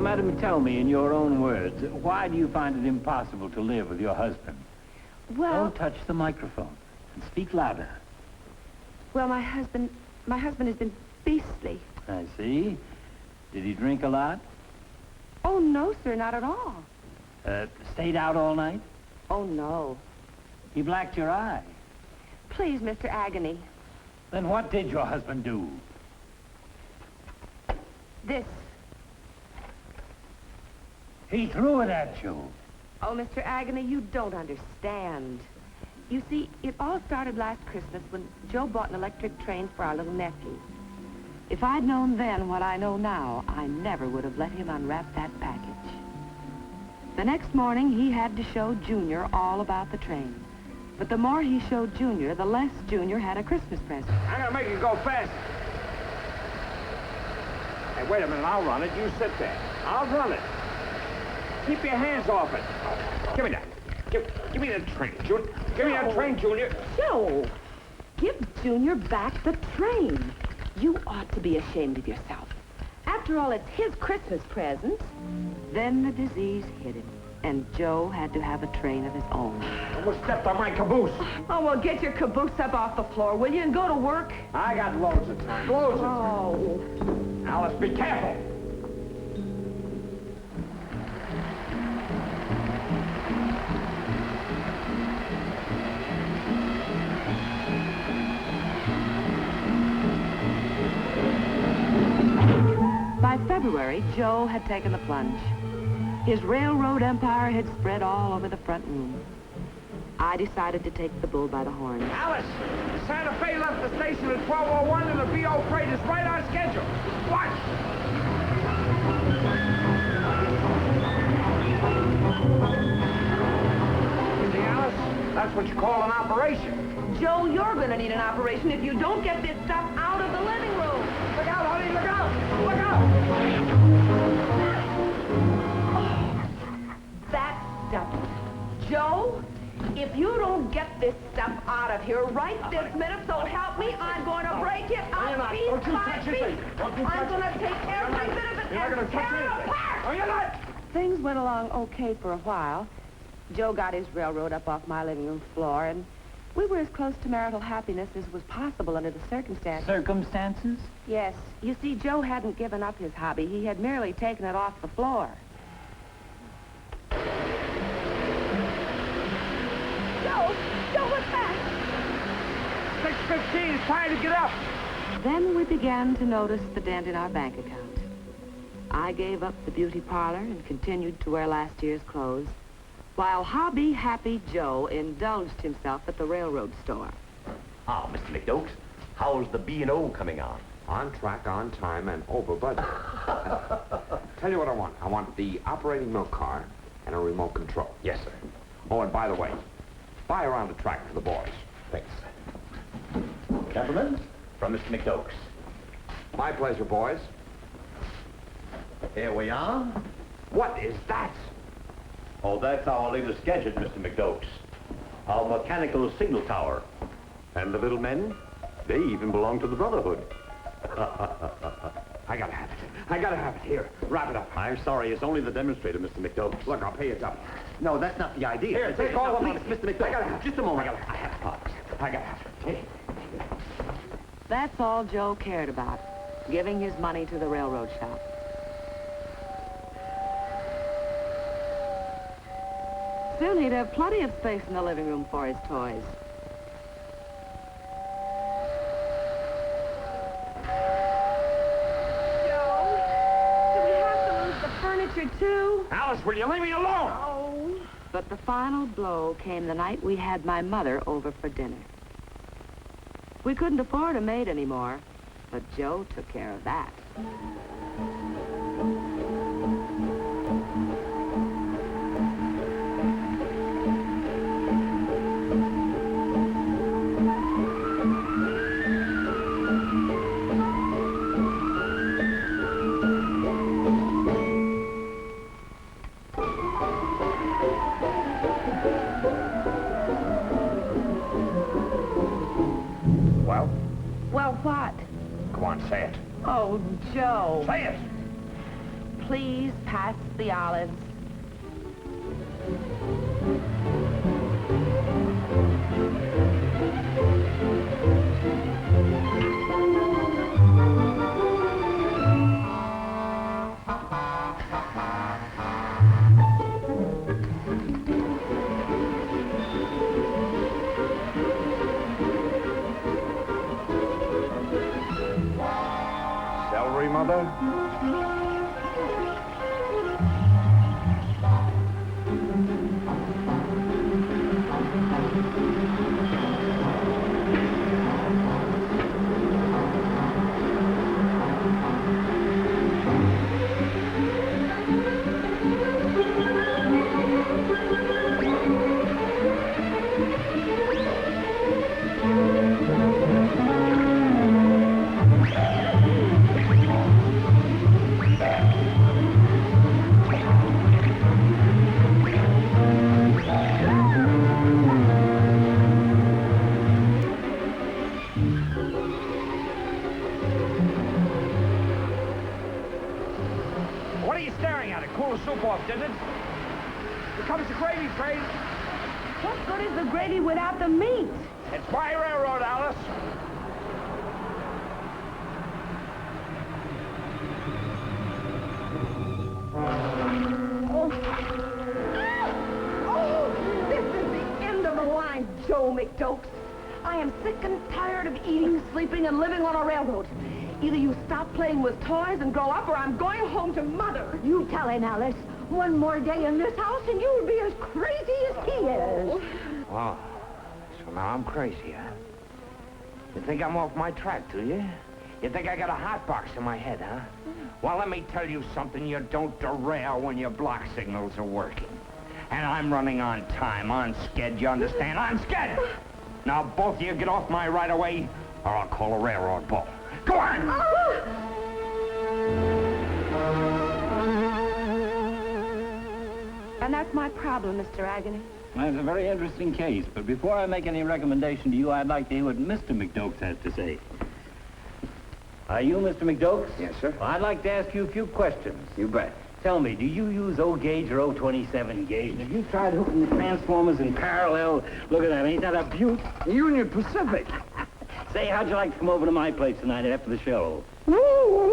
madam, tell me in your own words, why do you find it impossible to live with your husband? Well... Don't touch the microphone and speak louder. Well, my husband has been beastly. I see. Did he drink a lot? Oh, no, sir, not at all. Stayed out all night? Oh, no. He blacked your eye. Please, Mr. Agony. Then what did your husband do? This. He threw it at you. Oh, Mr. Agony, you don't understand. You see, it all started last Christmas when Joe bought an electric train for our little nephew. If I'd known then what I know now, I never would have let him unwrap that package. The next morning, he had to show Junior all about the train. But the more he showed Junior, the less Junior had a Christmas present. I'm gonna make it go fast. Hey, wait a minute, I'll run it. You sit there. I'll run it. Keep your hands off it. Give me that. Give me the train, Junior. Give me that train, Junior. Joe, give Junior back the train. You ought to be ashamed of yourself. After all, it's his Christmas present. Then the disease hit him, and Joe had to have a train of his own. Almost stepped on my caboose. Oh, well, get your caboose up off the floor, will you, and go to work? I got loads of time. Loads of time. Oh. Alice, be careful. By February, Joe had taken the plunge. His railroad empire had spread all over the front room. I decided to take the bull by the horns. Alice, Santa Fe left the station at 12:01 and the VO freight is right on schedule. Watch! You see, Alice? That's what you call an operation. Joe, you're going to need an operation if you don't get this stuff out of the living room. Look out, honey, look out! Look out! That stuff. Joe, if you don't get this stuff out of here right this minute, so help me, I'm going to break it up piece by piece. I'm going to take every bit of it and tear it apart. Oh, you're not! Things went along okay for a while. Joe got his railroad up off my living room floor, and we were as close to marital happiness as was possible under the circumstances. Circumstances? Yes. You see, Joe hadn't given up his hobby. He had merely taken it off the floor. Joe, what's that? 6:15, it's time to get up. Then we began to notice the dent in our bank account. I gave up the beauty parlor and continued to wear last year's clothes, while hobby-happy Joe indulged himself at the railroad store. Ah, Mr. Mcdoekes, how's the B&O coming on? On track, on time, and over budget. Tell you what I want. I want the operating milk car and a remote control. Yes, sir. Oh, and by the way, buy around the track for the boys. Thanks. Gentlemen, from Mr. Mcdoekes. My pleasure, boys. Here we are. What is that? Oh, that's our latest gadget, Mr. Mcdoekes. Our mechanical signal tower. And the little men, they even belong to the Brotherhood. I gotta have it. I gotta have it. Here, wrap it up. I'm sorry, it's only the demonstrator, Mr. Mcdoekes. Look, I'll pay you double. No, that's not the idea. Here, take all the please, money. Mr. Mcdoekes. I gotta have it. Just a moment. I have it. I gotta have it. Hey. That's all Joe cared about, giving his money to the railroad shop. Soon he'd have plenty of space in the living room for his toys. Joe, do we have to lose the furniture too? Alice, will you leave me alone? Oh. But the final blow came the night we had my mother over for dinner. We couldn't afford a maid anymore, but Joe took care of that. Well, Well, what? go on, say it. Oh, Joe. Say it! please pass the olives? Celery, Mother? What are you staring at? It cool the soup off, didn't it? Here comes the gravy train. What good is the gravy without the meat? It's my railroad, Alice. Oh, this is the end of the line, Joe Mcdoekes. I am sick and tired of eating, sleeping, and living on a railroad. Either you stop playing with toys and grow up, or I'm going home to Mother. You tell him, Alice. One more day in this house and you'll be as crazy as he is. Oh, so now I'm crazy, huh? You think I'm off my track, do you? You think I got a hot box in my head, huh? Well, let me tell you something. You don't derail when your block signals are working. And I'm running on time, on sched, you understand? On sched! Now, both of you get off my right away, or I'll call a railroad bull. Go on! And that's my problem, Mr. Agony. That's a very interesting case, but before I make any recommendation to you, I'd like to hear what Mr. Mcdoekes has to say. Are you Mr. Mcdoekes? Yes, sir. Well, I'd like to ask you a few questions. You bet. Tell me, do you use O gauge or O27 gauge? And have you tried hooking the transformers in parallel? Look at that, ain't that a beaut? Union Pacific. Say, how'd you like to come over to my place tonight after the show? Woo!